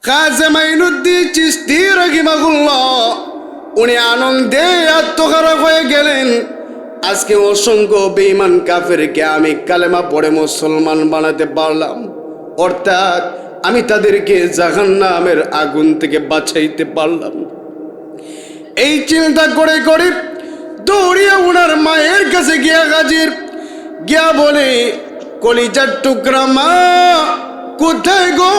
খাজা মাইনুদ্দিন চিশতি রাহিমাহুল্লাহ উনি আনন্দে আত্মহারা হয়ে গেলেন। আজকে অসংখ্য বেঈমান কাফেরকে আমি কালেমা পড়ে মুসলমান বানাতে পারলাম, অর্থাৎ আমি তাদেরকে জাহান্নামের আগুন থেকে বাঁচাইতে পারলাম। এই চিন্তা করে করে দৌড়িয়ে ওনার মায়ের কাছে গিয়া হাজির, গিয়া বলে, কলিজার টুকরা মা, কোথায় গো?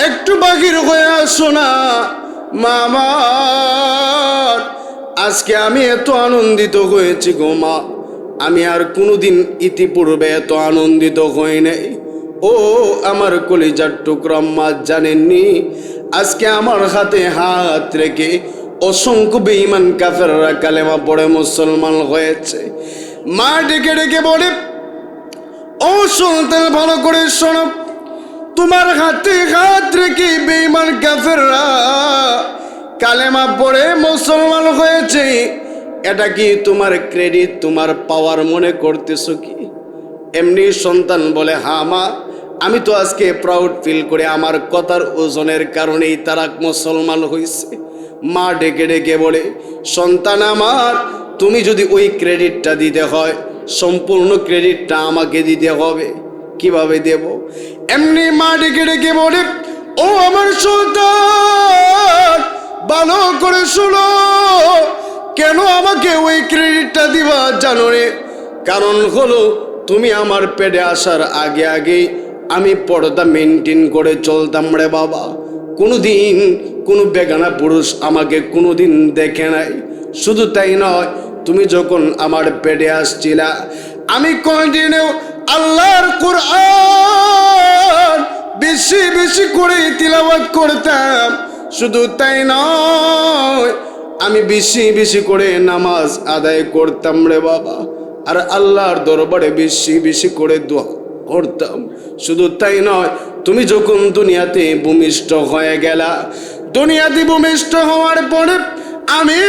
একটু বাহির হয়ে আসো না মামা। আজকে আমি এত আনন্দিত হয়েছি গো মা, আমি আর কোনোদিন ইতিপূর্বে এত আনন্দিত হই নাই। ও আমার কলিজার টুকরা মা, জানেননি আজকে আমার হাতে হাত রেখে অসংখ্য বেঈমান কাফেররা কালেমা পড়ে মুসলমান হয়েছে। মা ডেকে ডেকে বলে, ও সন্তান ভালো করে শোনো, তোমার হাতে হাত রেখে বেঈমান কাফেররা কালেমা পড়ে মুসলমান হয়েছে, এটা কি তোমার ক্রেডিট, তোমার পাওয়ার মনে করতেছো কি? এমনি সন্তান বলে, হ্যাঁ মা, আমি তো আজকে প্রাউড ফিল করে আমার কথার ওজনের কারণেই তারা মুসলমান হয়েছে। মা ডেকে ডেকে বলে, সন্তান আমার, তুমি যদি ওই ক্রেডিটটা দিতে হয়, সম্পূর্ণ ক্রেডিটটা আমাকে দিতে হবে। কিভাবে দেব? এমনি মা ডেকে ডেকে বলে, ও আমার সন্তান, ভালো করে শোনো, কেন আমাকে ওই ক্রেডিটটা দিবা জানো রে? কারণ হলো, তুমি আমার পেটে আসার আগে আগেই আমি পর্দা মেনটেন করে চলতাম রে বাবা। কোনোদিন কোনো বেগানা পুরুষ আমাকে কোনোদিন দেখে নাই। শুধু তাই নয়, তুমি যখন আমার পেটে আসছিলা, আমি কন্টিনিউ আল্লাহর কোরআন বেশি বেশি করে তিলাওয়াত করতাম। শুধু তাই নয়, আমি বেশি বেশি করে নামাজ আদায় করতাম রে বাবা, আর আল্লাহর দরবারে বেশি বেশি করে দোয়া করতাম। শুধু তাই নয়, তুমি যখন দুনিয়াতে ভূমিষ্ঠ হয়ে গেলা, দুনিয়াতে ভূমিষ্ঠ হওয়ার পরে আমি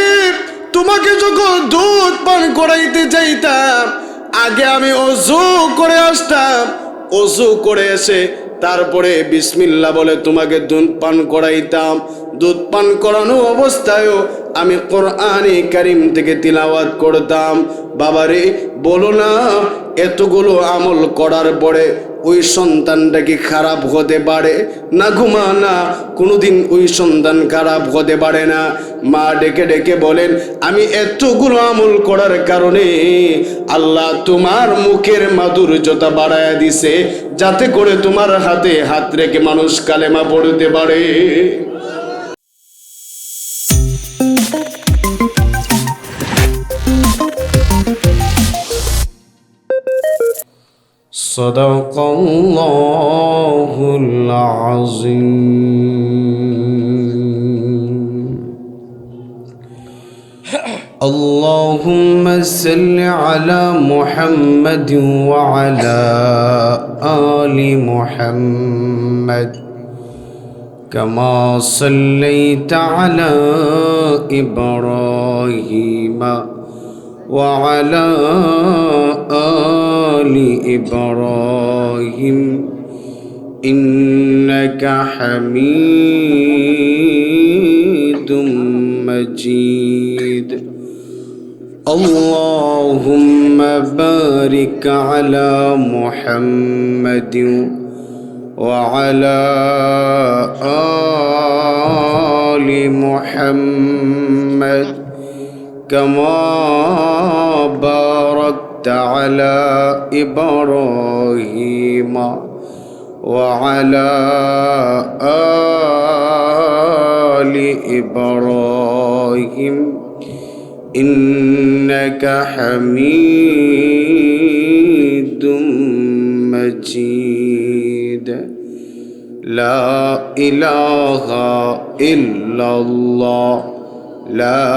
তোমাকে যখন দুধ পান করাইতে চাইতাম, আগে আমি ওযু করে আসতাম। ওযু করে এসে তারপরে বিসমিল্লাহ বলে তোমাকে দুধ পান করাইতাম। দুধ পান করানো অবস্থায়ও আমি কোরআনে কারীম থেকে তিলাওয়াত করতাম। বাবারে, বলো না, এতগুলো আমল করার পরে ওই সন্তানটা কি খারাপ হতে পারে? না ঘুমা না, কোনোদিন ওই সন্তান খারাপ হতে পারে না। মা ডেকে ডেকে বলেন, আমি এতগুলো আমল করার কারণে আল্লাহ তোমার মুখের মাধুর্যতা বাড়ায়া দিছে, যাতে করে তোমার হাতে হাত রেখে মানুষ কালেমা পড়তে পারে। সাদাকাল্লাহুল আযীম। আল্লাহুম্মা সাল্লি আলা মুহাম্মাদিন ওয়া আলা আলি মুহাম্মাদ কামা সাল্লাইতা আলা ইব্রাহিম وعلى آل إبراهيم إنك حميد مجيد اللهم بارك على محمد وعلى آل محمد كما باركت على إبراهيم وعلى آل إبراهيم إنك حميد مجيد لا إله إلا الله লা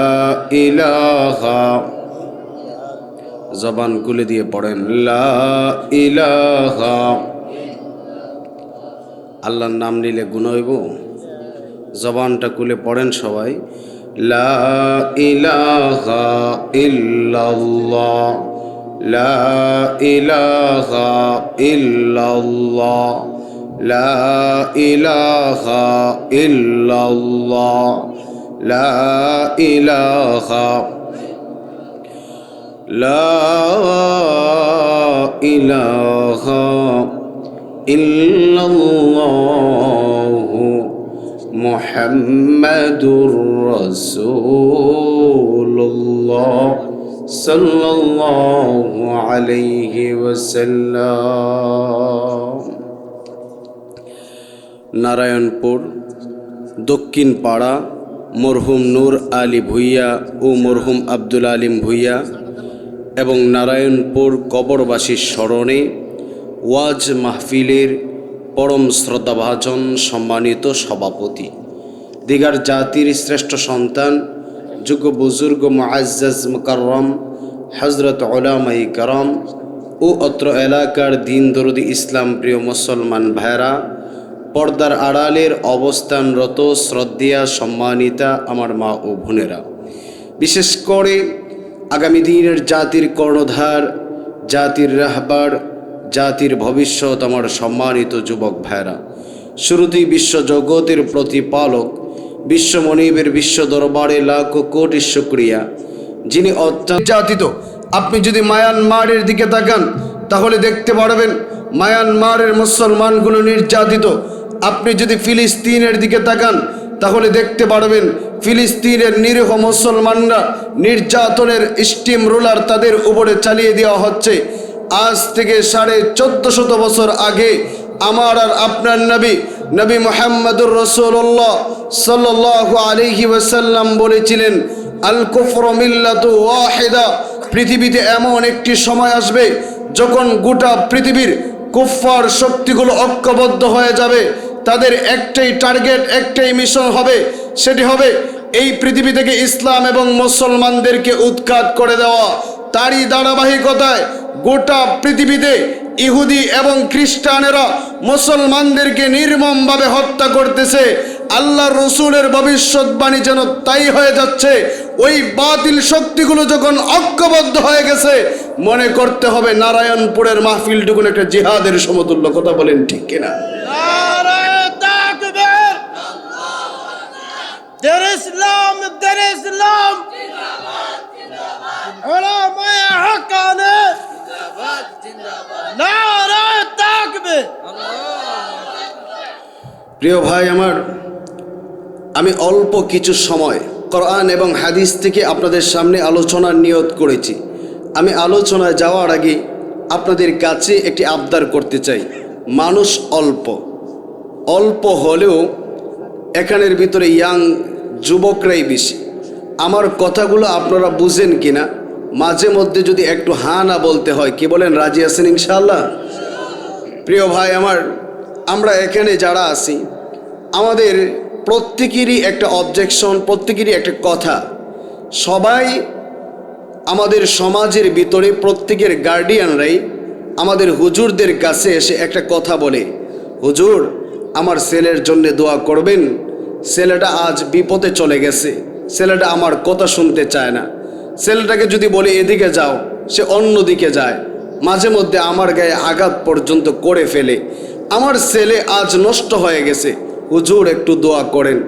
ইলাহা, জবান খুলে দিয়ে পড়েন, লা ইলাহা। আল্লাহর নাম নিলে গুনাহ হইব? জবানটা খুলে পড়েন সবাই, লা ইলাহা ইল্লাল্লাহ, লা ইলাহা ইল্লাল্লাহ, লা ইলাহা ইল্লাল্লাহ, লা ইলাহা, লা ইলাহা ইল্লাল্লাহু মুহাম্মাদুর রাসূলুল্লাহ সাল্লাল্লাহু আলাইহি ওয়াসাল্লাম। নারায়ণপুর দক্ষিণ পাড়া মরহুম নূর আলী ভূঁইয়া ও মরহুম আব্দুল আলিম ভূঁইয়া এবং নারায়ণপুর কবরবাসীর স্মরণে ওয়াজ মাহফিলের পরম শ্রদ্ধাভাজন সম্মানিত সভাপতি, দিগার জাতির শ্রেষ্ঠ সন্তান, যোগ্য বুজুর্গ মুআজ্জাজ মুকাররম হযরত উলামায়ে কেরাম ও অত্র এলাকার দিন দরদি ইসলাম প্রিয় মুসলমান ভাইরা, পর্দার আড়ালের অবস্থানরত শ্রদ্ধেয়া সম্মানিতা আমার মা ও বোনেরা, বিশেষ করে আগামী দিনের জাতির কর্ণধার, জাতির রাহবার, জাতির ভবিষ্যৎ আমার সম্মানিত যুবক ভাইরা, শুরুতেই বিশ্বজগতের প্রতিপালক বিশ্ব মনিবের বিশ্ব দরবারে লাখো কোটি শুকরিয়া, যিনি অত্যাচারিত। আপনি যদি মায়ানমারের দিকে তাকান তাহলে দেখতে পারবেন মায়ানমারের মুসলমানগুলো নির্যাতিত। আপনি যদি ফিলিস্তিনের দিকে তাকান তাহলে দেখতে পারবেন ফিলিস্তিনের নিরীহ মুসলমানরা নির্যাতনের স্টিম রোলার তাদের উপরে চালিয়ে দেওয়া হচ্ছে। আজ থেকে 1450 বছর আগে আমার আর আপনার নবী মুহাম্মদুর রাসূলুল্লাহ সাল্লাল্লাহু আলাইহি ওয়াসাল্লাম বলেছিলেন, আল কুফরু মিল্লাতু ওয়াহিদা। পৃথিবীতে এমন একটি সময় আসবে যখন গোটা পৃথিবীর কুফফার শক্তিগুলো ঐক্যবদ্ধ হয়ে যাবে। তাদের একটাই টার্গেট, একটাই মিশন হবে, সেটি হবে এই পৃথিবী থেকে ইসলাম এবং মুসলমানদেরকে উৎখাত করে দেওয়া। তারই ধারাবাহিকতায় গোটা পৃথিবীতে ইহুদি এবং খ্রিস্টানেরা মুসলমানদেরকে নির্মমভাবে হত্যা করতেছে। আল্লাহর রসুলের ভবিষ্যৎবাণী যেন তাই হয়ে যাচ্ছে। ওই বাতিল শক্তিগুলো যখন ঐক্যবদ্ধ হয়ে গেছে, মনে করতে হবে নারায়ণপুরের মাহফিলটুকুন একটা জিহাদের সমতুল্য। কথা বলেন ঠিক কিনা? প্রিয় ভাই আমার, আমি অল্প কিছু সময় কোরআন এবং হাদিস থেকে আপনাদের সামনে আলোচনার নিয়ত করেছি। আমি আলোচনায় যাওয়ার আগে আপনাদের কাছে একটি আবদার করতে চাই। মানুষ অল্প হলেও এখানের ভিতরে ইয়াং যুবকরাই বেশি। আমার কথাগুলো আপনারা বুঝেন কিনা মাঝে মধ্যে যদি একটু হ্যাঁ না বলতে হয়, কি বলেন? রাজি আছেন ইনশাআল্লাহ? প্রিয় ভাই আমার, আমরা এখানে যারা আছি আমাদের প্রত্যেকেরই একটা অবজেকশন, প্রত্যেকেরই একটা কথা। সবাই আমাদের সমাজের ভিতরে প্রত্যেকের গার্ডিয়ানরাই আমাদের হুজুরদের কাছে এসে একটা কথা বলে, হুজুর আমার ছেলের জন্য দোয়া করবেন, ছেলেটা আজ বিপদে চলে গেছে, ছেলেটা আমার কথা শুনতে চায় না। ছেলেটাকে যদি বলে এদিকে যাও, সে অন্য দিকে যায়, মাঝে মধ্যে আমার গায়ে আঘাত পর্যন্ত করে ফেলে। আমার ছেলে আজ নষ্ট হয়ে গেছে, হুজুর একটু দোয়া করেন।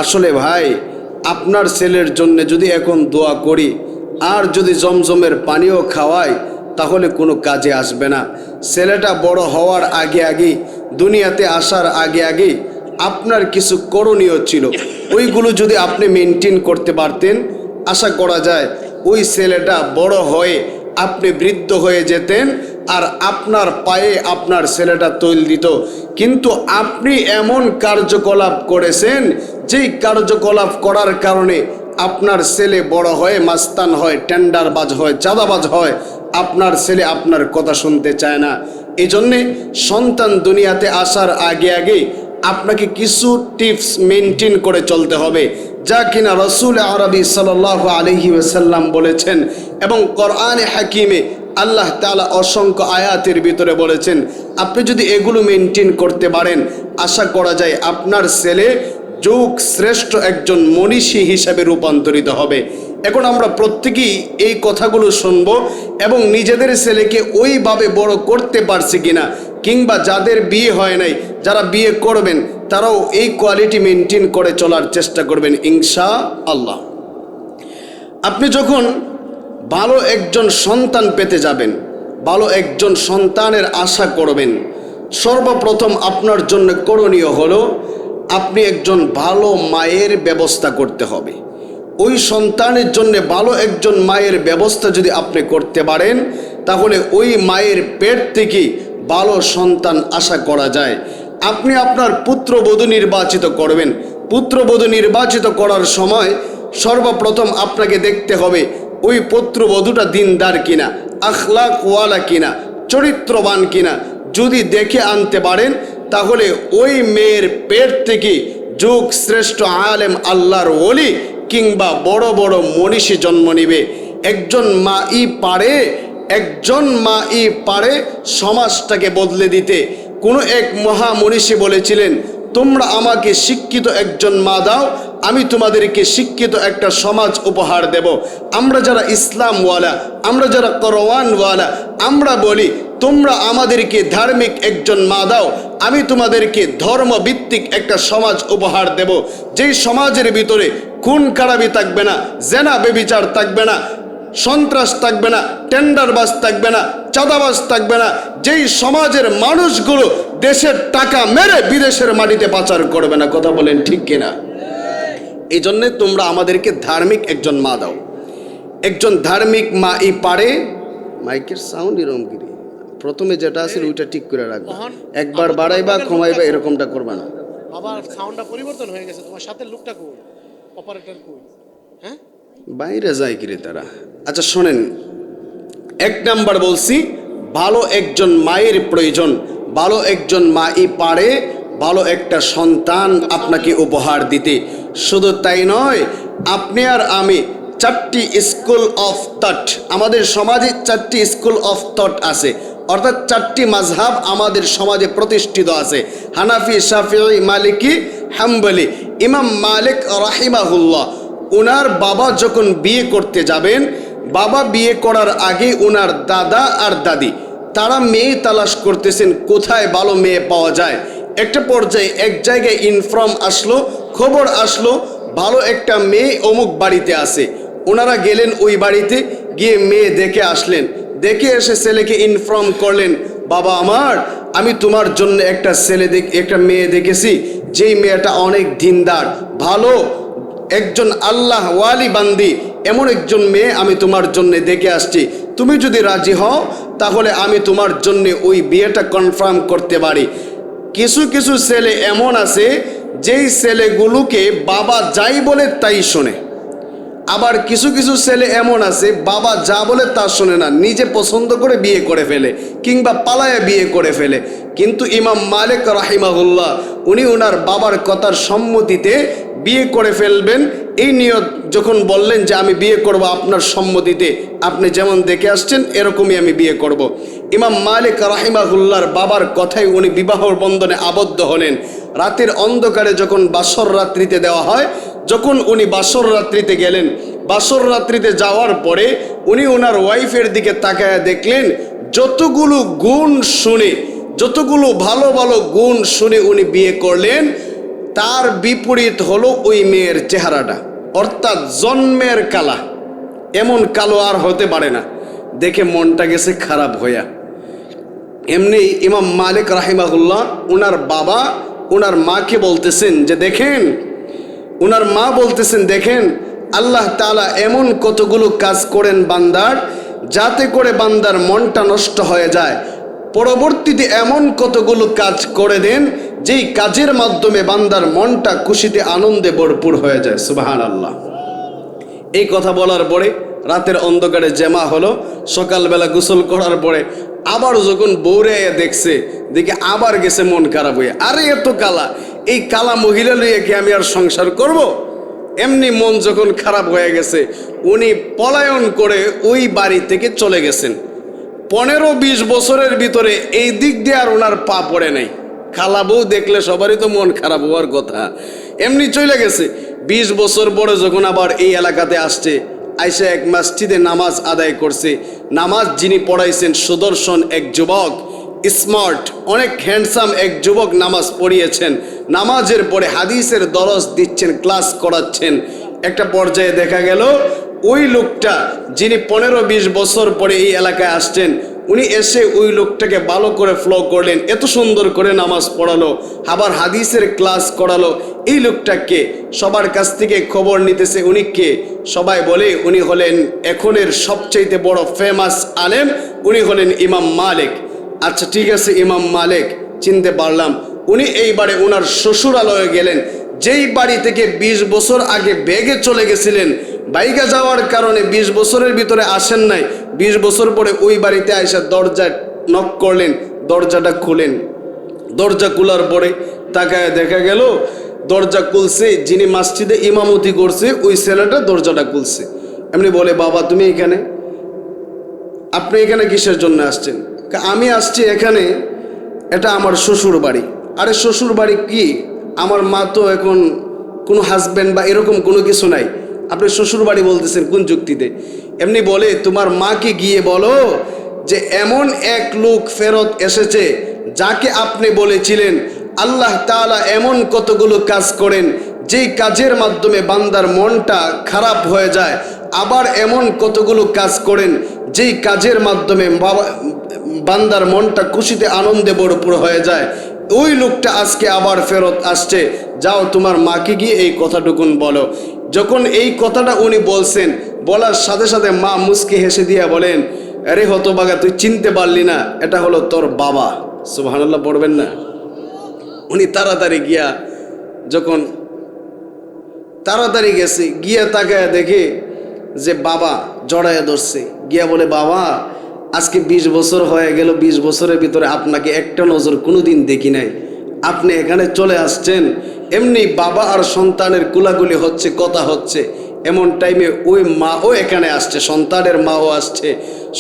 আসলে ভাই, আপনার ছেলের জন্য যদি এখন দোয়া করি আর যদি জমজমের পানিও খাওয়াই তাহলে কোনো কাজে আসবে না। ছেলেটা বড় হওয়ার আগে দুনিয়াতে আসার আগে আপনার কিছু করণীয় ছিল, ওইগুলো যদি আপনি মেনটেন করতে পারতেন, আশা করা যায় ওই ছেলেটা বড় হয়ে আপনি বৃদ্ধ হয়ে যেতেন আর আপনার পায়ে আপনার ছেলেটা তৈল দিত। কিন্তু আপনি এমন কার্যকলাপ করেছেন যেই কার্যকলাপ করার কারণে আপনার ছেলে বড় হয়ে মাস্তান হয়, টেন্ডারবাজ হয়, চাঁদাবাজ হয়। আপনার ছেলে আপনার কথা শুনতে চায় না। এই জন্যে সন্তান দুনিয়াতে আসার আগে আপনাকে কিছু টিপস মেনটেন করে চলতে হবে, যা কিনা রসুল আরবি সাল্লাল্লাহু আলাইহি ওয়াসাল্লাম বলেছেন এবং কোরআনে হাকিমে আল্লাহ তাআলা অসংখ্য আয়াতের ভিতরে বলেছেন। আপনি যদি এগুলো মেনটেন করতে পারেন, আশা করা যায় আপনার ছেলে যুগ শ্রেষ্ঠ একজন মনীষী হিসাবে রূপান্তরিত হবে। এখন আমরা প্রত্যেকেই এই কথাগুলো শুনব এবং নিজেদের ছেলেকে ওইভাবে বড় করতে পারছি কিনা, কিংবা যাদের বিয়ে হয় নাই, যারা বিয়ে করবেন তারাও এই কোয়ালিটি মেনটেন করে চলার চেষ্টা করবেন ইনশাআল্লাহ। আপনি যখন ভালো একজন সন্তান পেতে যাবেন, ভালো একজন সন্তানের আশা করবেন, সর্বপ্রথম আপনার জন্য করণীয় হলো আপনি একজন ভালো মায়ের ব্যবস্থা করতে হবে। ওই সন্তানের জন্য ভালো একজন মায়ের ব্যবস্থা যদি আপনি করতে পারেন, তাহলে ওই মায়ের পেট থেকে ভালো সন্তান আশা করা যায়। আপনি আপনার পুত্রবধূ নির্বাচিত করবেন। পুত্রবধূ নির্বাচিত করার সময় সর্বপ্রথম আপনাকে দেখতে হবে ওই পুত্রবধূটা দিনদার কিনা, আখলাকওয়ালা কিনা, চরিত্রবান কিনা। যদি দেখে আনতে পারেন তাহলে ওই মেয়ের পেট থেকে যুগ শ্রেষ্ঠ আলেম, আল্লাহর ওলি কিংবা বড় বড় মনীষী জন্ম নিবে। একজন মাই পারে সমাজটাকে বদলে দিতে। কোনো এক মহামনীষী বলেছিলেন, তোমরা আমাকে শিক্ষিত একজন মা দাও, আমি তোমাদেরকে শিক্ষিত একটা সমাজ উপহার দেব। আমরা যারা ইসলামওয়ালা, আমরা যারা কোরআনওয়ালা, আমরা বলি তোমরা আমাদেরকে ধার্মিক একজন মা দাও, আমি তোমাদেরকে ধর্মভিত্তিক একটা সমাজ উপহার দেব। যেই সমাজের ভিতরে খুন খারাপি থাকবে না, জেনা বেবিচার থাকবে না, সন্ত্রাস থাকবে না, টেন্ডারবাজ থাকবে না, চাঁদাবাজ থাকবে না, যেই সমাজের মানুষগুলো দেশের টাকা মেরে বিদেশের মাটিতে পাচার করবে না। কথা বলেন ঠিক কিনা? এই জন্যে তোমরা আমাদেরকে ধার্মিক একজন মা দাও। একজন ধার্মিক মা পারে, মাইকের সাউন্ড এরকম কি প্রথমে যেটা আছে ওইটা ঠিক করে রাখবা, একবার বাড়াইবা কমাইবা এরকমটা করবা না। আবার সাউন্ডটা পরিবর্তন হয়ে গেছে, তোমার সাথে লোকটা কই, অপারেটর কই? হ্যাঁ, বাইরে যায় কি রে তারা? আচ্ছা শোনেন, এক নাম্বার বলছি, ভালো একজন মায়ের প্রয়োজন। ভালো একজন মাই পারে ভালো একটা সন্তান আপনাকে উপহার দিতে। শুধু তাই নয়, আপনি আর আমি 4টি স্কুল অফ থট, আমাদের সমাজে 4টি স্কুল অফ থট আছে, অর্থাৎ 4টি মাযহাব আমাদের সমাজে প্রতিষ্ঠিত আছে। হানাফি, শাফিঈ, মালিকি, হাম্বলি। ইমাম মালিক রাহিমাহুল্লাহ, ওনার বাবা যখন বিয়ে করতে যাবেন, বাবা বিয়ে করার আগে ওনার দাদা আর দাদি তারা মেয়ে তালাশ করতেছেন, কোথায় ভালো মেয়ে পাওয়া যায়। একটা পর্যায়ে এক জায়গায় ইনফর্ম আসলো, খবর আসলো ভালো একটা মেয়ে অমুক বাড়িতে আছে। ওনারা গেলেন ওই বাড়িতে, গিয়ে মেয়ে দেখে আসলেন। দেখে এসে ছেলেকে ইনফর্ম করলেন, বাবা আমার, আমি তোমার জন্য একটা মেয়ে দেখেছি, যেই মেয়েটা অনেক দিনদার, ভালো একজন আল্লাহ ওয়ালি বান্দি, এমন একজন মেয়ে আমি তোমার জন্য দেখে আসছি। তুমি যদি রাজি হও তাহলে আমি তোমার জন্য ওই বিয়েটা কনফার্ম করতে পারি। কিছু কিছু ছেলে এমন আছে যেই ছেলেগুলোকে বাবা যাই বলে তাই শোনে। আবার কিছু কিছু ছেলে এমন আছে বাবা যা বলে তা শোনে না, নিজে পছন্দ করে বিয়ে করে ফেলে কিংবা পালায়ে বিয়ে করে ফেলে। কিন্তু ইমাম মালিক রাহিমাহুল্লাহ উনি ওনার বাবার কথার সম্মতিতে বিয়ে করে ফেলবেন। এই নিয়ত যখন বললেন যে আমি বিয়ে করব আপনার সম্মতিতে, আপনি যেমন দেখে আসছেন এরকমই আমি বিয়ে করব। ইমাম মালিক রাহিমাহুল্লাহর বাবার কথায় উনি বিবাহর বন্ধনে আবদ্ধ হলেন। রাতের অন্ধকারে যখন বাসর রাত্রিতে দেওয়া হয়, যখন উনি বাসর রাত্রিতে গেলেন, বাসর রাত্রিতে যাওয়ার পরে উনি ওনার ওয়াইফের দিকে তাকায়া দেখলেন যতগুলো গুণ শুনে, যতগুলো ভালো ভালো গুণ শুনে উনি বিয়ে করলেন, তার বিপরীত হলো ওই মেয়ের চেহারাটা, অর্থাৎ জন্মের কালা। এমন কালো আর হতে পারে না। দেখে মনটা গেছে খারাপ হইয়া। এমনি ইমাম মালিক রাহিমাহুল্লাহ ওনার বাবা ওনার মাকে বলতেছেন যে দেখেন, ওনার মা বলতেছেন দেখেন, আল্লাহ তাআলা এমন কতগুলো কাজ করেন বান্দার, যাতে করে বান্দার মনটা নষ্ট হয়ে যায়। পরবর্তীতে এমন কতগুলো কাজ করে দেন যেই কাজের মাধ্যমে বান্দার মনটা খুশিতে আনন্দে ভরপুর হয়ে যায়। সুবহানাল্লাহ। এই কথা বলার পরে রাতের অন্ধকারে জেমা হলো। সকালবেলা গোসল করার পরে আবার যখন বউরে দেখছে, দেখে আবার গেছে মন খারাপ হয়ে, আরে এত কালা, এই কালা মহিলা লইয়ে কি আমি আর সংসার করব? এমনি মন যখন খারাপ হয়ে গেছে, উনি পলায়ন করে ওই বাড়ি থেকে চলে গেছেন। 15-20 বছরের ভিতরে এই দিক দিয়ে আর ওনার পা পড়ে নাই। খালা বউ দেখলে সবারই তো মন খারাপ হওয়ার কথা, এমনি চলে গেছে। 20 বছর পরে যখন আবার এই এলাকাতে আসছে, আইসা এক মসজিদে নামাজ আদায় করছে। নামাজ যিনি পড়াইছেন সুদর্শন এক যুবক, স্মার্ট, অনেক হ্যান্ডসাম এক যুবক নামাজ পড়িয়েছেন। নামাজের পরে হাদিসের দরস দিচ্ছেন, ক্লাস করাচ্ছেন। একটা পর্যায়ে দেখা গেল ওই লোকটা যিনি 15-20 বছর পরে এই এলাকায় আসছেন, উনি এসে ওই লোকটাকে ভালো করে ফলো করলেন, এত সুন্দর করে নামাজ পড়ালো, আবার হাদিসের ক্লাস করালো। এই লোকটাকে সবার কাছ থেকে খবর নিতেছে, উনি কে? সবাই বলে উনি হলেন এখনের সবচাইতে বড় ফেমাস আলেম, উনি হলেন ইমাম মালিক। আচ্ছা ঠিক আছে, ইমাম মালিক চিনতে পারলাম। উনি এইবারে ওনার শ্বশুরালয়ে গেলেন, যেই বাড়ি থেকে 20 বছর আগে বেগে চলে গেছিলেন। বাইকে যাওয়ার কারণে 20 বছরের ভিতরে আসেন নাই। 20 বছর পরে ওই বাড়িতে আইসা দরজায় নক করলেন, দরজাটা খুলেন। দরজা খোলার পরে তাকায় দেখা গেল দরজা খুলছে, যিনি মসজিদে ইমামতি করছে ওই ছেলেটা দরজাটা খুলছে। এমনি বলে, বাবা তুমি এখানে? আপনি এখানে কিসের জন্য আসছেন? আমি আসছি এখানে, এটা আমার শ্বশুর বাড়ি। আরে শ্বশুর বাড়ি কি? আমার মা তো এখন কোনো হাজব্যান্ড বা এরকম কোনো কিছু নাই, আপনি শ্বশুর বাড়ি বলতেছেন কোন যুক্তিতে? এমনি বলে, তোমার মাকে গিয়ে বলো যে এমন এক লোক ফেরত এসেছে যাকে আপনি বলেছিলেন আল্লাহ তাআলা এমন কতগুলো কাজ করেন যেই কাজের মাধ্যমে বান্দার মনটা খারাপ হয়ে যায়, আবার এমন কতগুলো কাজ করেন যেই কাজের মাধ্যমে বান্দার মনটা খুশিতে আনন্দে ভরপুর হয়ে যায়। ওই লোকটা আজকে আবার ফেরত আসছে, যাও তোমার মাকে গিয়ে এই কথাটুকুন বলো। যখন এই কথাটা উনি বলছেন, বলার সাথে সাথে মা মুচকি হেসে দিয়া বলেন, আরে হতভাগা তুই চিনতে পারলি না, এটা হলো তোর বাবা। সুবহানাল্লাহ পড়বেন না? উনি তাড়াতাড়ি গিয়া, যখন তাড়াতাড়ি গেছে, গিয়া তাকায় দেখে যে বাবা জড়াইয়া ধরছে। গিয়া বলে, বাবা আজকে 20 বছর হয়ে গেল, 20 বছরের ভিতরে আপনাকে একটা নজর কোনোদিন দেখি নাই, আপনি এখানে চলে আসছেন। এমনি বাবা আর সন্তানের কুলাকুলি হচ্ছে, কথা হচ্ছে, এমন টাইমে ওই মাও এখানে আসছে, সন্তানের মাও আসছে।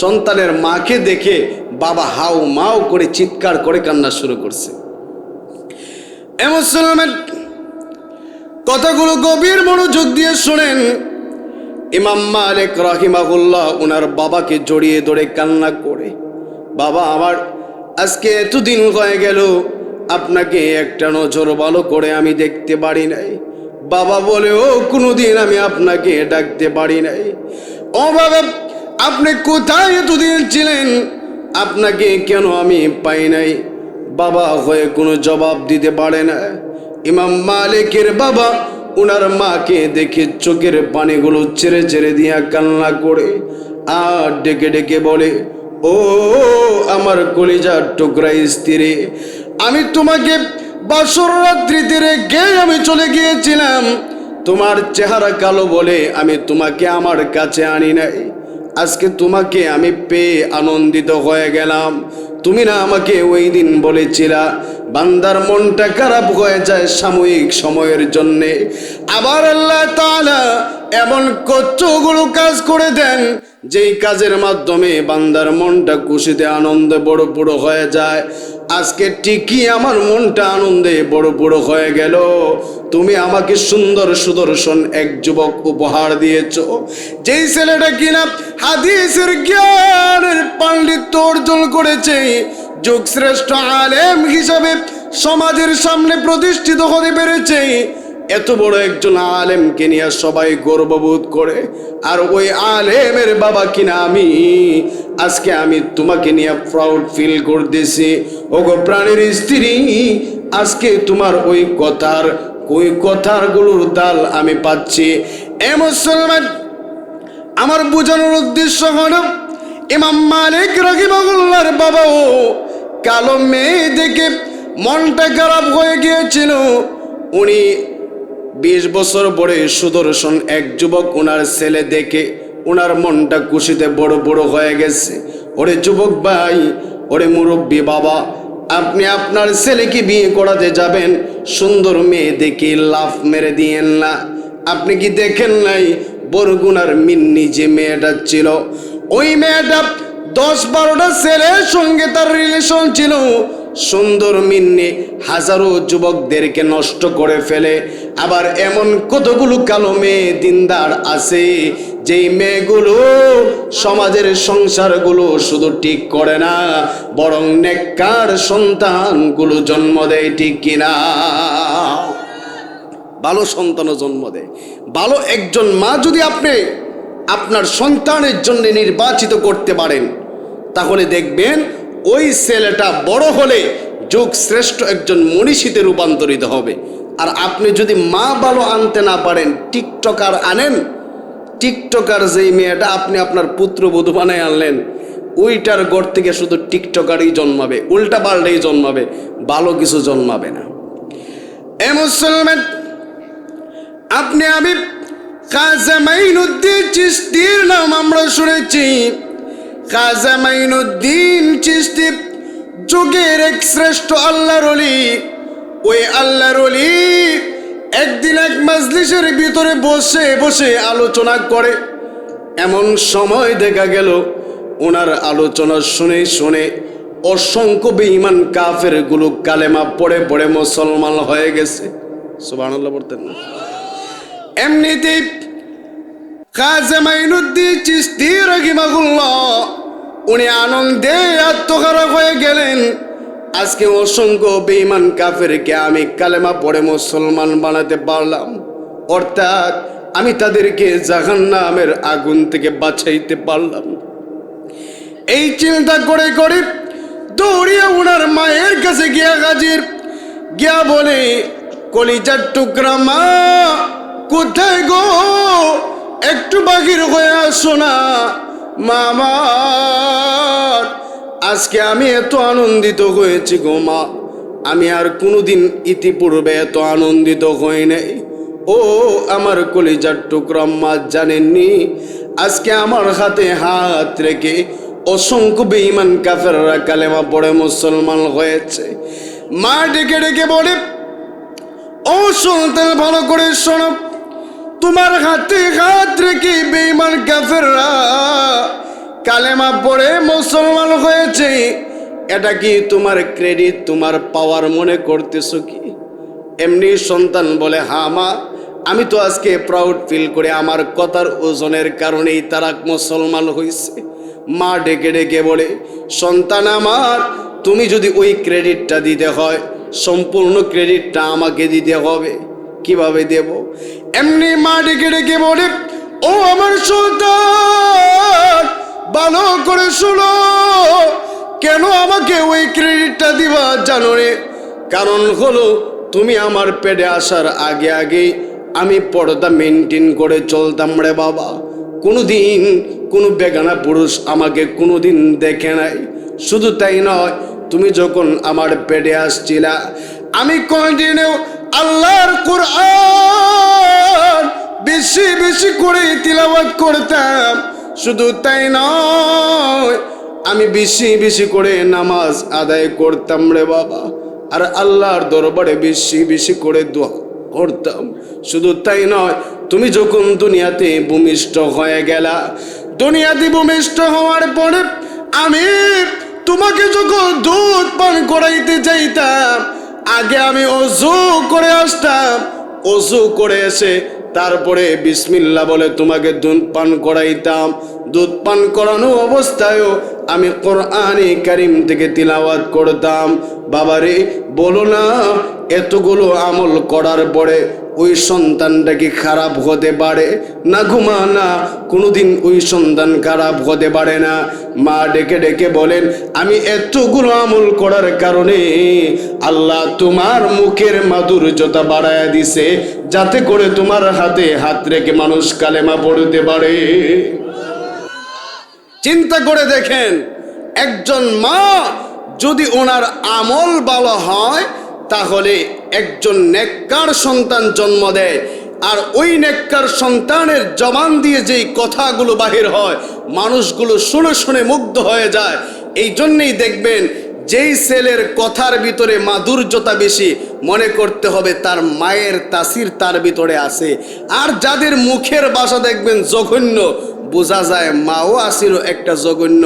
সন্তানের মাকে দেখে বাবা হাউ মাও করে চিৎকার করে কান্না শুরু করছে। মুসলমান কথাগুলো গভীর মনোযোগ দিয়ে শোনেন। ইমাম মালিক রাহিমাহুল্লাহ ওনার বাবাকে জড়িয়ে ধরে কান্না করে, বাবা আমার আজকে এতদিন হয়ে গেল আপনাকে একটা নজর ভালো করে আমি দেখতে পারি নাই। বাবা বলে, ও কোনোদিন আমি আপনাকে ডাকতে পারি নাই। ও বাবা আপনি কোথায় এতদিন ছিলেন? আপনাকে কেন আমি পাই নাই? বাবা হয়ে কোনো জবাব দিতে পারে না। ইমাম মালিকের বাবা ওনার মাকে দেখে চোখের পানিগুলো ছেড়ে ছেড়ে দিয়া কান্না করে আর ডেকে ডেকে বলে, ও আমার কলিজার টুকরা স্ত্রী, আমি তোমাকে বাসর রাত্রিতে রেখে আমি চলে গিয়েছিলাম। তোমার চেহারা কালো বলে আমি তোমাকে আমার কাছে আনি নাই। আজকে তোমাকে আমি পেয়ে আনন্দিত হয়ে গেলাম। তুমি না আমাকে ওই দিন বলেছিলা বান্দার মনটা খারাপ হয়ে যায় সাময়িক সময়ের জন্যে, আবার আল্লাহ তাআলা এমন কতগুলো কাজ করে দেন যেই কাজের মাধ্যমে বান্দার মনটা খুশিতে আনন্দে ভরপুর হয়ে যায়। আজকে ঠিকই আমার মনটা আনন্দে ভরপুর হয়ে গেল। তুমি আমাকে সুন্দর সুদর্শন এক যুবক উপহার দিয়েছো, যেই ছেলেটা কিনা হাদিসের জ্ঞানের পাণ্ডিত্য অর্জন করেছে, যুগশ্রেষ্ঠ আলেম হিসাবে সমাজের সামনে প্রতিষ্ঠিত হতে পেরেছে। এত বড় একজন আলেমকে নিয়ে সবাই গর্ববোধ করে, আর ওই আলেমের বাবা কিনা আমি, আজকে আমি তোমাকে নিয়ে প্রাউড ফিল করতেছি। ওগো প্রাণের স্ত্রী, আজকে তোমার ওই কথারগুলোর দাল আমি পাচ্ছি। এ মুসলমান, আমার বোঝানোর উদ্দেশ্য হলো ইমাম মালিক রাহিমাহুল্লাহর বাবাও কালো মেয়ে দেখে মনটা খারাপ হয়ে গিয়েছিল। উনি 20 বছর পরে সুদর্শন এক যুবক ওনার ছেলে দেখে ওনার মনটা খুশিতে বড় বড় হয়ে গেছে। ওরে যুবক ভাই, ওরে মুরব্বী বাবা, আপনি আপনার ছেলেকে বিয়ে করাতে যাবেন, সুন্দর মেয়ে দেখে লাফ মেরে দিয়েন না। আপনি কি দেখেন নাই বরগুনার মিন্নি যে মেয়েটা ছিল, ওই মেয়েটা 10-12টা ছেলের সঙ্গে তার রিলেশন ছিল। সুন্দর মিন্নি হাজারো যুবকদেরকে নষ্ট করে ফেলে। আবার এমন কতগুলো কালো মেয়ে দিনদার আছে যেই মেয়েগুলো সমাজের সংসারগুলো শুধু ঠিক করে না, বরং নেককার সন্তানগুলো জন্ম দেয়, ঠিক কিনা? ভালো সন্তানও জন্ম দেয়। ভালো একজন মা যদি আপনি আপনার সন্তানের জন্য নির্বাচিত করতে পারেন, তাহলে দেখবেন ওই ছেলেটা বড় হলে যুগ শ্রেষ্ঠ একজন মনীষীতে রূপান্তরিত হবে। আর আপনি যদি মা ভালো আনতে না পারেন, টিকটকার আনেন, টিকটকার যেই মেয়েটা আপনি আপনার পুত্রবধূ বানায় আনলেন, ওইটার ঘর থেকে শুধু টিকটকারই জন্মাবে, উল্টা পাল্টাই জন্মাবে, ভালো কিছু জন্মাবে না। এ মুসলমান, আপনি আমি খাজা মাইনুদ্দিন চিশতির নাম আমরা শুনেছি। খাজা মাইনুদ্দিন চিশতি যুগের এক শ্রেষ্ঠ আল্লাহর ওলি। ওই আল্লাহর ওলি একদিন এক মাজলিসের ভিতরে বসে বসে আলোচনা করে। এমন সময় দেখা গেল ওনার আলোচনা শুনে শুনে অসংখ্য বেঈমান কাফের গুলো কালেমা পড়ে পড়ে মুসলমান হয়ে গেছে। সুবহানাল্লাহ বলতেন না? এমনিতেই খাজা মাইনুদ্দিন চিশতি রাহিমাহুল্লাহ উনি আনন্দে আত্মহারা হয়ে গেলেন। আজকে অসংখ্য বেঈমান কাফেরকে আমি কালেমা পড়ে মুসলমান বানাতে পারলাম, অর্থাৎ আমি তাদেরকে জাহান্নামের আগুন থেকে বাঁচাইতে পারলাম। এই চিন্তা করে করে দৌড়িয়ে ওনার মায়ের কাছে গিয়া হাজির, গিয়া বলে, কলিজার টুকরা মা, কোথায় গো? একটু বাহির হয়ে আসো না। মামা, আজকে আমি এত আনন্দিত হয়েছি গো মা, আমি আর কোনোদিন ইতিপূর্বে এত আনন্দিত হই নাই। ও আমার কলিজার টুকরা মা, জানেননি আজকে আমার হাতে হাত রেখে অসংখ্য বেঈমান কাফেররা কালেমা পড়ে মুসলমান হয়েছে। মা ডেকে ডেকে বলে, ও সন্তান, ভালো করে শোনো, তোমার হাতে হাত রেখে বেঈমান কাফেররা কালেমা পড়ে মুসলমান হয়েছে, এটা কি তোমার ক্রেডিট, তোমার পাওয়ার মনে করতেছো কি? এমনি সন্তান বলে, হ্যাঁ মা, আমি তো আজকে প্রাউড ফিল করে আমার কথার ওজনের কারণেই তারা মুসলমান হয়েছে। মা ডেকে ডেকে বলে, সন্তান আমার, তুমি যদি ওই ক্রেডিটটা দিতে হয়, সম্পূর্ণ ক্রেডিটটা আমাকে দিতে হবে। কিভাবে দেব? এমনি মা ডেকে ডেকে বলে, ও আমার সন্তান, ভালো করে শোনো, কেন আমাকে ওই ক্রেডিটটা দিবা জানো রে? কারণ হলো, তুমি আমার পেটে আসার আগে আগে আমি পর্দা মেনটেন করে চলতাম রে বাবা। কোনোদিন কোনো বেগানা পুরুষ আমাকে কোনোদিন দেখে নাই। শুধু তাই নয়, তুমি যখন আমার পেটে আসছিলা, আমি কন্টিনিউ আল্লাহর কোরআন বেশি বেশি করে তিলাওয়াত করতাম। শুধু তাই নয়, আমি বেশি বেশি করে নামাজ আদায় করতাম রে বাবা, আর আল্লাহর দরবারে বেশি বেশি করে দোয়া করতাম। শুধু তাই নয়, তুমি যখন দুনিয়াতে ভূমিষ্ঠ হয়ে গেলা, দুনিয়াতে ভূমিষ্ঠ হওয়ার পরে আমি তোমাকে যখন দুধ পান করাইতে চাইতাম, আগে আমি ওযু করে আসতাম। ওযু করে এসে তারপরে বিসমিল্লাহ বলে তোমাকে দুধ পান করাইতাম। দুধ পান করানো অবস্থায়ও আমি কোরআনে কারীম থেকে তিলাওয়াত করতাম। বাবারে, বলো না, এতগুলো আমল করার পরে ওই সন্তানটা কি খারাপ হতে পারে? না ঘুমা না, কোনোদিন ওই সন্তান খারাপ হতে পারে না। মা ডেকে ডেকে বলেন, আমি এতগুলো আমল করার কারণে আল্লাহ তোমার মুখের মাধুর্যতা বাড়ায়া দিছে, যাতে করে তোমার হাতে হাত রেখে মানুষ কালেমা পড়তে পারে। চিন্তা করে দেখেন, একজন মা যদি ওনার আমল ভালো হয়, তাহলে একজন নেককার সন্তান জন্ম দেয়। আর ওই নেককার সন্তানের জবান দিয়ে যেই কথাগুলো বাহির হয়, মানুষগুলো শুনে শুনে মুগ্ধ হয়ে যায়। এই জন্যেই দেখবেন, যেই ছেলের কথার ভিতরে মাধুর্যতা বেশি, মনে করতে হবে তার মায়ের তাসির তার ভিতরে আছে। আর যাদের মুখের ভাষা দেখবেন জঘন্য, বোঝা যায় মাও আসিল একটা জঘন্য।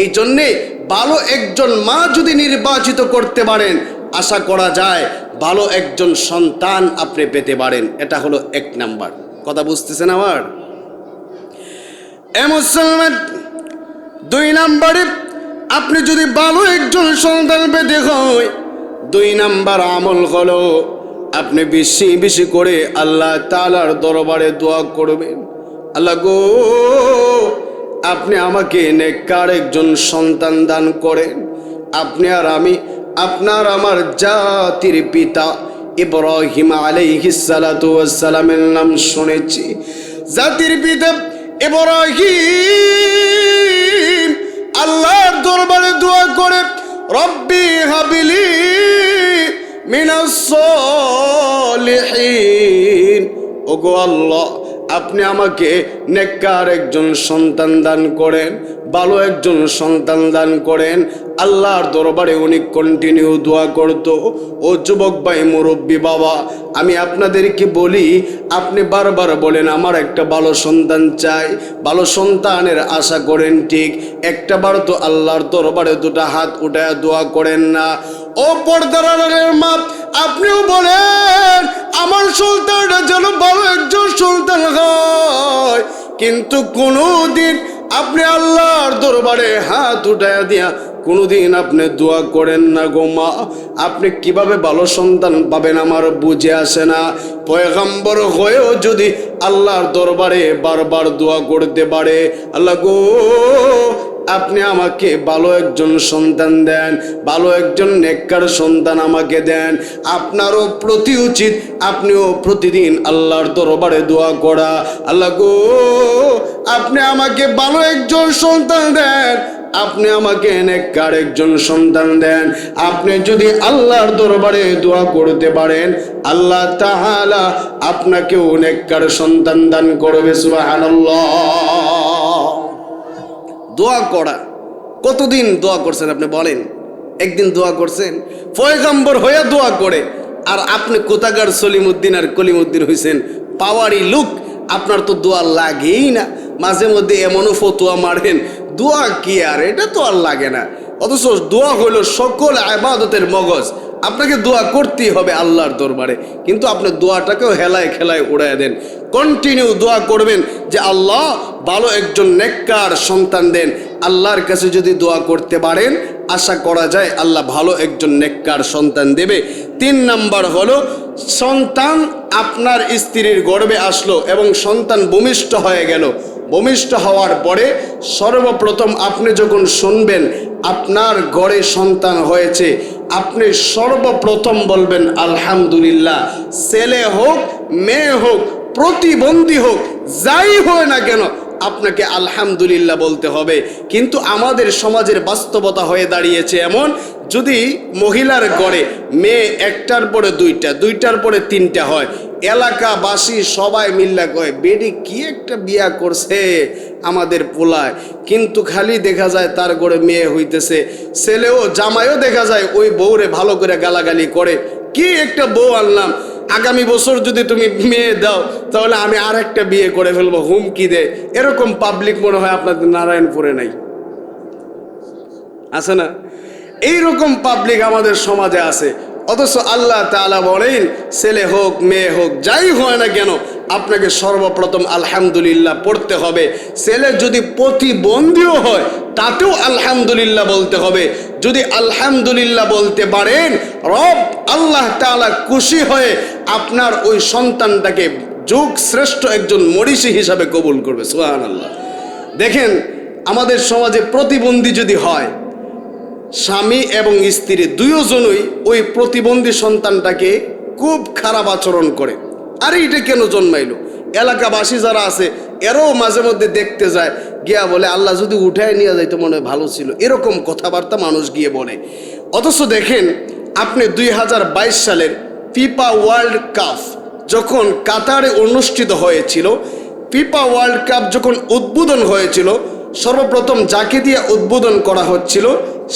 এই জন্যে ভালো একজন মা যদি নির্বাচিত করতে পারেন, আশা করা যায় ভালো একজন সন্তান আপনি পেতে পারেন। এটা হলো এক নাম্বার কথা, বুঝতেছেন আমার? এ মুসলমান, 2 নম্বরে আপনি যদি ভালো একজন সন্তান পেতে হয়, 2 নম্বর আমল হলো আপনি বেশি বেশি করে আল্লাহ তাআলার দরবারে দোয়া করবেন। আল্লাহ গো, আপনি আমাকে নেককার একজন সন্তান দান করেন। আপনি আর আমি, আপনার আমার জাতির পিতা ইব্রাহিম আলাইহিস সালাতু ওয়াস সালামের নাম শুনেছি। জাতির পিতা ইব্রাহিম আল্লাহর দরবারে দোয়া করে, রব্বি হাবিলি মিনাস সলিহিন, ওগো আল্লাহ, আপনি আমাকে নেককার একজন সন্তান দান করেন, ভালো একজন সন্তান দান করেন। আল্লাহর দরবারে উনি কন্টিনিউ দোয়া করতো। ও যুবক ভাই, মুরব্বী বাবা, আমি আপনাদেরকে বলি, আপনি বারবার বলেন আমার একটা ভালো সন্তান চাই, ভালো সন্তানের আশা করেন, ঠিক একটা বার তো আল্লাহর দরবারে 2টা হাত উঠায় দোয়া করেন না? ও পর্দার আড়ালের মা, আপনিও বলেন আমার সন্তানটা যেন ভালো একজন সন্তান হয়, কিন্তু কোনোদিন আপনি আল্লাহর দরবারে হাত উঠায়া দিয়া কোনোদিন আপনি দোয়া করেন না গো মা। আপনি কিভাবে ভালো সন্তান পাবেন আমার বুঝে আসে না। পয়গম্বর হয়েও যদি আল্লাহর দরবারে বারবার দোয়া করতে পারে, আল্লাহ গো, আপনি আমাকে ভালো একজন সন্তান দেন, ভালো একজন নেককার সন্তান আমাকে দেন। আপনারও প্রতি উচিত আপনিও প্রতিদিন আল্লাহর দরবারে দোয়া করা, আল্লাহ গো, আপনি আমাকে ভালো একজন সন্তান দেন, আপনি আমাকে নেককার একজন সন্তান দেন। আপনি যদি আল্লাহর দরবারে দোয়া করতে পারেন, আল্লাহ তাআলা আপনাকেও নেককার সন্তান দান করবে। সুবহানাল্লাহ। দোয়া করা, কতদিন দোয়া করছেন আপনি বলেন? একদিন দোয়া করছেন? পয়গম্বর হয়ে দোয়া করে, আর আপনি কোথাকার সলিমউদ্দিন আর কলিমউদ্দিন হইছেন পাওয়ারি লুক। আপনার তো দোয়া লাগেই না। মাঝে মধ্যে এমনও ফতোয়া মারেন, দোয়া কি আর, এটা তো আর লাগে না। অথচ দোয়া হইল সকল ইবাদতের মগজ। আপনাকে দোয়া করতেই হবে আল্লাহর দরবারে, কিন্তু আপনি দোয়াটাকেও হেলায় খেলায় উড়ায় দেন। কন্টিনিউ দোয়া করবেন যে আল্লাহ ভালো একজন নেককার সন্তান দেন। আল্লাহর কাছে যদি দোয়া করতে পারেন, আশা করা যায় আল্লাহ ভালো একজন নেককার সন্তান দেবে। 3 নাম্বার হলো, সন্তান আপনার স্ত্রীর গর্ভে আসলো এবং সন্তান ভূমিষ্ঠ হয়ে গেল। ভূমিষ্ঠ হওয়ার পরে সর্বপ্রথম আপনি যখন শুনবেন আপনার ঘরে সন্তান হয়েছে, আপনি সর্বপ্রথম বলবেন আলহামদুলিল্লাহ। ছেলে হোক, মেয়ে হোক, প্রতিবন্ধী হোক, যাই হয় না কেন, আপনাকে আলহামদুলিল্লাহ বলতে হবে। কিন্তু আমাদের সমাজের বাস্তবতা হয়ে দাঁড়িয়েছে এমন, যদি মহিলার ঘরে মেয়ে 1টার পরে 2টা, 2টার পরে 3টা হয়, এলাকাবাসী সবাই মিল্লা কয় বেডি কি একটা বিয়া করছে আমাদের পোলায়। কিন্তু খালি দেখা যায় তার ঘরে মেয়ে হইতেছে, ছেলেও জামাইও দেখা যায় ওই বউরে ভালো করে গালাগালি করে, কি একটা বউ আনলাম, আগামী বছর যদি তুমি মেয়ে দাও তাহলে আমি আর একটা বিয়ে করে ফেলবো, হুমকি দেয়। এরকম পাবলিক মনে হয় আপনাদের নারায়ণপুরে নাই, আছে না? এইরকম পাবলিক আমাদের সমাজে আছে। অথচ আল্লাহ তাআলা বলেন ছেলে হোক মেয়ে হোক যাই হয় না কেন আপনাকে সর্বপ্রথম আলহামদুলিল্লাহ পড়তে হবে। ছেলে যদি প্রতিবন্ধীও হয় তাতেও আলহামদুলিল্লাহ বলতে হবে। যদি আলহামদুলিল্লাহ বলতে পারেন, রব আল্লাহ তাআলা খুশি হয়ে আপনার ওই সন্তানটাকে যুগ শ্রেষ্ঠ একজন মনীষী হিসাবে কবুল করবে। সুবহানাল্লাহ। দেখেন আমাদের সমাজে প্রতিবন্ধী যদি হয়, স্বামী এবং স্ত্রী দুজনই ওই প্রতিবন্ধী সন্তানটাকে খুব খারাপ আচরণ করে। আরে এটা কেন জন্মাইলো? এলাকাবাসী যারা আছে এরাও মাঝে মধ্যে দেখতে যায়, গিয়া বলে আল্লাহ যদি উঠায় নিয়ে যাইতো মনে হয় ভালো ছিল, এরকম কথাবার্তা মানুষ গিয়ে বলে। অথচ দেখেন আপনি 2022 সালের ফিফা ওয়ার্ল্ড কাপ যখন কাতারে অনুষ্ঠিত হয়েছিল, ফিফা ওয়ার্ল্ড কাপ যখন উদ্বোধন হয়েছিল, সর্বপ্রথম যাকে দিয়ে উদ্বোধন করা হচ্ছিল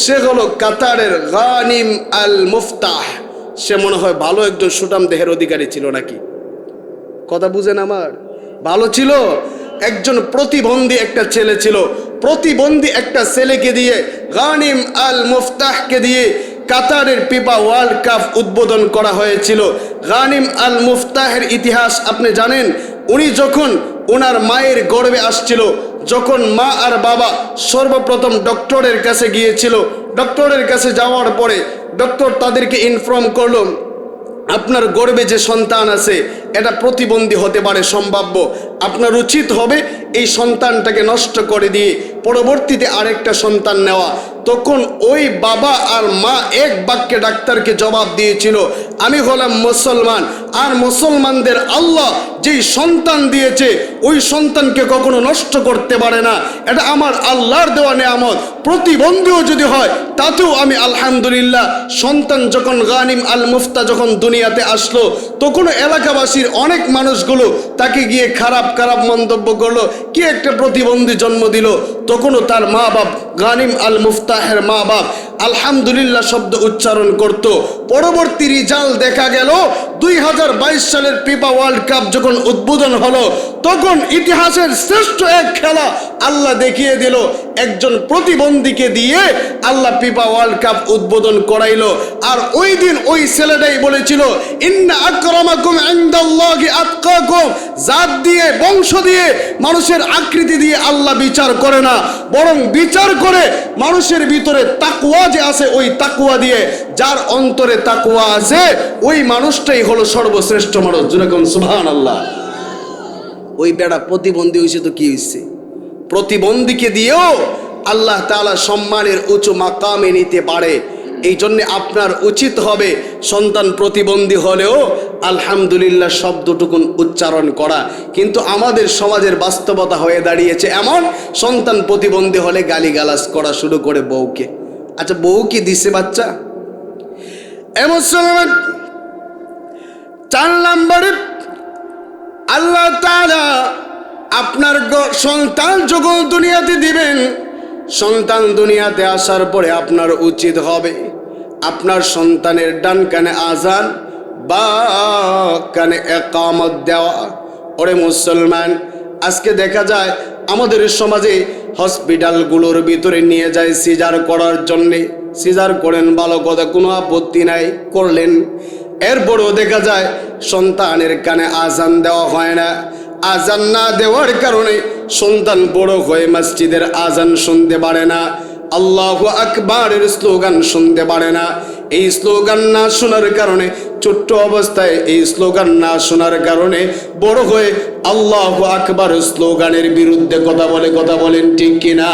সে হলো কাতারের গানিম আল মুফতাহ। সে মনে হয় ভালো একজন সুঠাম দেহের অধিকারী ছিল নাকি? কথা বুঝেন আমার? ভালো ছিল, একজন প্রতিবন্ধী একটা ছেলে ছিল। প্রতিবন্ধী একটা ছেলেকে দিয়ে, গানিম আল মুফতাহকে দিয়ে কাতারের ফিফা ওয়ার্ল্ড কাপ উদ্বোধন করা হয়েছিল। গানিম আল মুফতাহের ইতিহাস আপনি জানেন। উনি যখন ওনার মায়ের গর্ভে আসছিল যখন মা আর বাবা সর্বপ্রথম ডক্টরের কাছে গিয়েছিল, ডক্টরের কাছে যাওয়ার পরে ডক্টর তাদেরকে ইনফর্ম করলো আপনার গর্ভে যে সন্তান আছে এটা প্রতিবন্ধী হতে পারে, সম্ভাব্য। আপনার উচিত হবে এই সন্তানটাকে নষ্ট করে দিয়ে পরবর্তীতে আরেকটা সন্তান নেওয়া। তখন ওই বাবা আর মা এক বাক্যে ডাক্তারকে জবাব দিয়েছিল, আমি হলাম মুসলমান, আর মুসলমানদের আল্লাহ যেই সন্তান দিয়েছে ওই সন্তানকে কখনো নষ্ট করতে পারে না, এটা আমার আল্লাহর দেওয়া নেয়ামত। প্রতিবন্ধীও যদি হয় তাতেও আমি আলহামদুলিল্লাহ। সন্তান যখন গানিম আল মুফতা যখন দুনিয়াতে আসলো, তখন এলাকাবাসীর অনেক মানুষগুলো তাকে গিয়ে খারাপ খারাপ মন্তব্য করলো, কি একটা প্রতিবন্ধী জন্ম দিল। তখনও তার মা বাপ, গানিম আল মুফতাহের মা বাপ আলহামদুলিল্লাহ শব্দ উচ্চারণ করত। পরবর্তী রেজাল্ট দেখা গেল 2022 সালের ফিফা ওয়ার্ল্ড কাপ যখন উদ্বোধন হলো, তখন ইতিহাসের শ্রেষ্ঠ এক খেলা আল্লাহ দেখিয়ে দিল। একজন প্রতিবন্ধীকে দিয়ে আল্লাহ ফিফা ওয়ার্ল্ড কাপ উদ্বোধন করাইলো। আর ওই দিন ওই ছেলেটাই বলেছিল, ইন্না আকরামাকুম ইনদাল্লাহি আতকাকুম। জাত দিয়ে, বংশ দিয়ে, মানুষের আকৃতি দিয়ে আল্লাহ বিচার করে না, বরং বিচার করে মানুষের ভিতরে তাকওয়া যে আছে ওই তাকওয়া দিয়ে। যার অন্তরে তাকওয়া আছে ওই মানুষটাই হলো সর্বশ্রেষ্ঠ মানুষ। যেরকম সুবহানাল্লাহ। ওই বেড়া প্রতিবন্ধী হয়েছে তো কি হয়েছে, প্রতিবন্ধীকে দিয়েও আল্লাহ তাআলা সম্মানের উঁচু মাকামে নিতে পারে। এই জন্যে আপনার উচিত হবে সন্তান প্রতিবন্ধী হলেও আলহামদুলিল্লাহ শব্দটুকুন উচ্চারণ করা। কিন্তু আমাদের সমাজের বাস্তবতা হয়ে দাঁড়িয়েছে এমন, সন্তান প্রতিবন্ধী হলে গালিগালাজ করা শুরু করে বউকে। আচ্ছা, বউ কি দিছে বাচ্চা? এমন 4 নম্বরে আল্লাহ তাআলা আপনার সন্তান যখন দুনিয়াতে দিবেন, সন্তান দুনিয়াতে আসার পরে আপনার উচিত হবে আপনার সন্তানের ডান কানে আজান বা কানে ইকামত দেওয়া। ওরে মুসলমান, আজকে দেখা যায় আমাদের সমাজে হসপিটালগুলোর ভিতরে নিয়ে যায় সিজার করার জন্যে। সিজার করেন, ভালো কথা, কোনো আপত্তি নাই, করলেন। এরপরও দেখা যায় সন্তানের কানে আজান দেওয়া হয় না। আজান না দেওয়ার কারণে সন্তান বড় হয়ে মসজিদের আজান শুনতে পারে না, আল্লাহু আকবারের স্লোগান শুনতে পারে না। এই স্লোগান না শোনার কারণে, ছোট্ট অবস্থায় এই স্লোগান না শোনার কারণে বড় হয়ে আল্লাহু আকবার স্লোগানের বিরুদ্ধে কথা বলে। কথা বলেন ঠিক কিনা?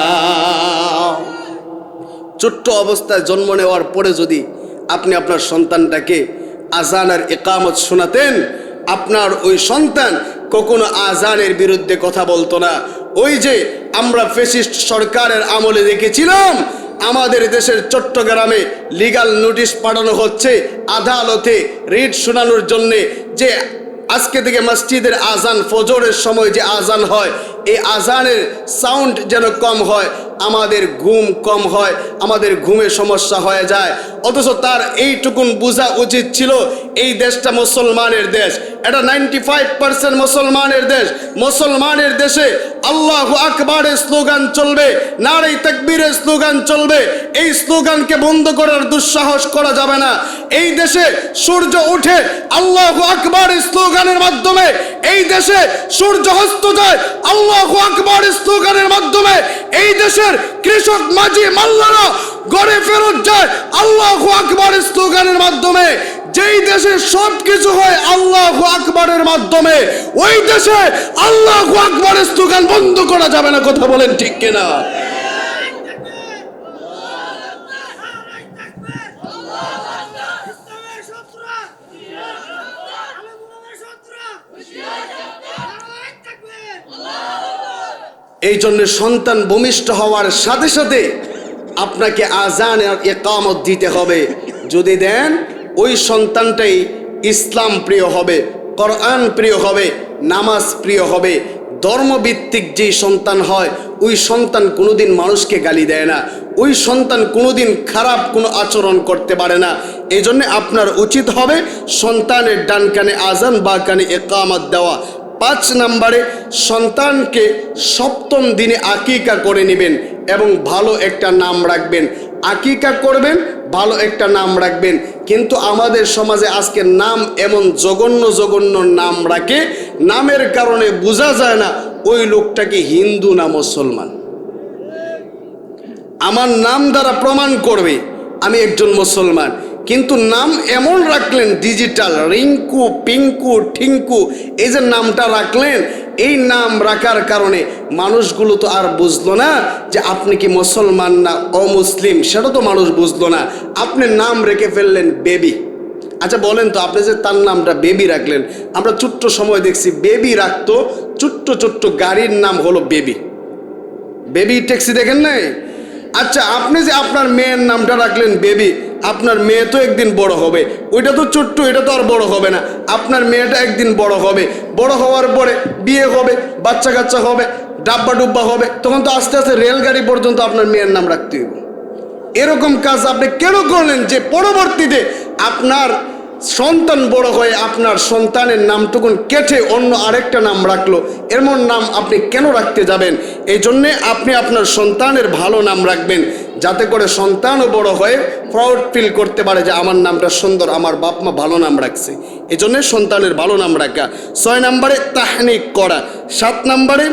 ছোট্ট অবস্থায় জন্ম নেওয়ার পরে যদি আপনি আপনার সন্তানটাকে আজান আর ইকামত শোনাতেন, আপনার ওই সন্তান কখনো আজানের বিরুদ্ধে কথা বলতো না। ওই যে আমরা ফ্যাসিস্ট সরকারের আমলে দেখেছিলাম, আমাদের দেশের চট্টগ্রামে লিগ্যাল নোটিশ পাঠানো হচ্ছে আদালতে রিট শোনানোর জন্যে, যে আজকে থেকে মসজিদের আজান, ফজরের সময় যে আজান হয়, এই আজানের সাউন্ড যেন কম হয়, আমাদের ঘুম কম হয়, আমাদের ঘুমে সমস্যা হয়ে যায়। অথচ তার এইটুকুন বোঝা উচিত ছিল এই দেশটা মুসলমানের দেশ, এটা 95% মুসলমানের দেশ। মুসলমানের দেশে আল্লাহু আকবারের স্লোগান চলবে, নারে তাকবীরের স্লোগান চলবে। এই স্লোগানকে বন্ধ করার দুঃসাহস করা যাবে না। এই দেশে সূর্য ওঠে আল্লাহু আকবারের স্লোগানের মাধ্যমে, এই দেশে সূর্য অস্ত যায় আল্লাহু আকবারের স্লোগানের মাধ্যমে, এই দেশের কৃষক মাঝি মাল্লারা ঘরে ফেরত যায় আল্লাহু আকবারের স্লোগানের মাধ্যমে। যেই দেশে সব কিছু হয় আল্লাহু আকবারের মাধ্যমে, ওই দেশে আল্লাহু আকবারের স্লোগান বন্ধ করা যাবে না। কথা বলেন ঠিক কিনা? এই জন্য সন্তান ভূমিষ্ঠ হওয়ার সাথে সাথে আপনাকে আজান আর ইকামত দিতে হবে। যদি দেন, ওই সন্তানটাই ইসলাম প্রিয় হবে, কোরআন প্রিয় হবে, নামাজ প্রিয় হবে। ধর্মভিত্তিক যেই সন্তান হয়, ওই সন্তান কোনোদিন মানুষকে গালি দেয় না, ওই সন্তান কোনোদিন খারাপ কোনো আচরণ করতে পারে না। এই জন্য আপনার উচিত হবে সন্তানের ডান কানে আজান বা কানে ইকামত দেওয়া। 5 নম্বরে সন্তানকে 7ম দিনে আকিকা করে নেবেন এবং ভালো একটা নাম রাখবেন। আকিকা করবেন, ভালো একটা নাম রাখবেন। কিন্তু আমাদের সমাজে আজকে নাম এমন জঘন্য জঘন্য নাম রাখে, নামের কারণে বোঝা যায় না ওই লোকটাকে হিন্দু না মুসলমান। আমার নাম দ্বারা প্রমাণ করবে আমি একজন মুসলমান, কিন্তু নাম এমন রাখলেন ডিজিটাল, রিঙ্কু, পিঙ্কু, ঠিঙ্কু, এই যে নামটা রাখলেন, এই নাম রাখার কারণে মানুষগুলো তো আর বুঝলো না যে আপনি কি মুসলমান না অমুসলিম, সেটা তো মানুষ বুঝলো না। আপনি নাম রেখে ফেললেন বেবি। আচ্ছা বলেন তো, আপনি যে তার নামটা বেবি রাখলেন, আমরা ছোট্ট সময় দেখছি বেবি রাখতো, ছোট্ট ছোট্ট গাড়ির নাম হলো বেবি। বেবি ট্যাক্সি দেখেন নাই? আচ্ছা আপনি যে আপনার মেয়ের নামটা রাখলেন বেবি, আপনার মেয়ে তো একদিন বড় হবে, ওইটা তো ছোট্ট, এটা তো আর বড় হবে না। আপনার মেয়েটা একদিন বড় হবে, বড় হওয়ার পরে বিয়ে হবে, বাচ্চা কাচ্চা হবে, ডাব্বা ডুব্বা হবে, তখন তো আস্তে আস্তে রেলগাড়ি পর্যন্ত আপনার মেয়ের নাম রাখতে হবে। এরকম কাজ আপনি কেন করলেন যে পরবর্তীতে আপনার সন্তান বড় হয়ে আপনার সন্তানের নামটুকুন কেটে অন্য আরেকটা নাম রাখলো? এমন নাম আপনি কেন রাখতে যাবেন? এই জন্যে আপনি আপনার সন্তানের ভালো নাম রাখবেন, যাতে করে সন্তানও বড় হয়ে প্রাউড ফিল করতে পারে যে আমার নামটা সুন্দর, আমার বাপ মা ভালো নাম রাখছে। এই জন্যে সন্তানের ভালো নাম রাখা। 6 নম্বরে তাহনিক করা। 7 নম্বরে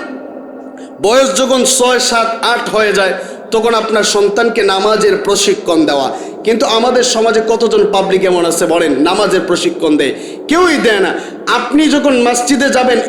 বয়স যখন 6, 7, 8 হয়ে যায় তখন আপনার সন্তানকে নামাজের প্রশিক্ষণ দেওয়া। কিন্তু আমাদের সমাজে কতজন পাবলিক এমন আছে বলেন নামাজের প্রশিক্ষণ দেয়? কেউই দেয় না। আপনি যখন মসজিদে যাবেন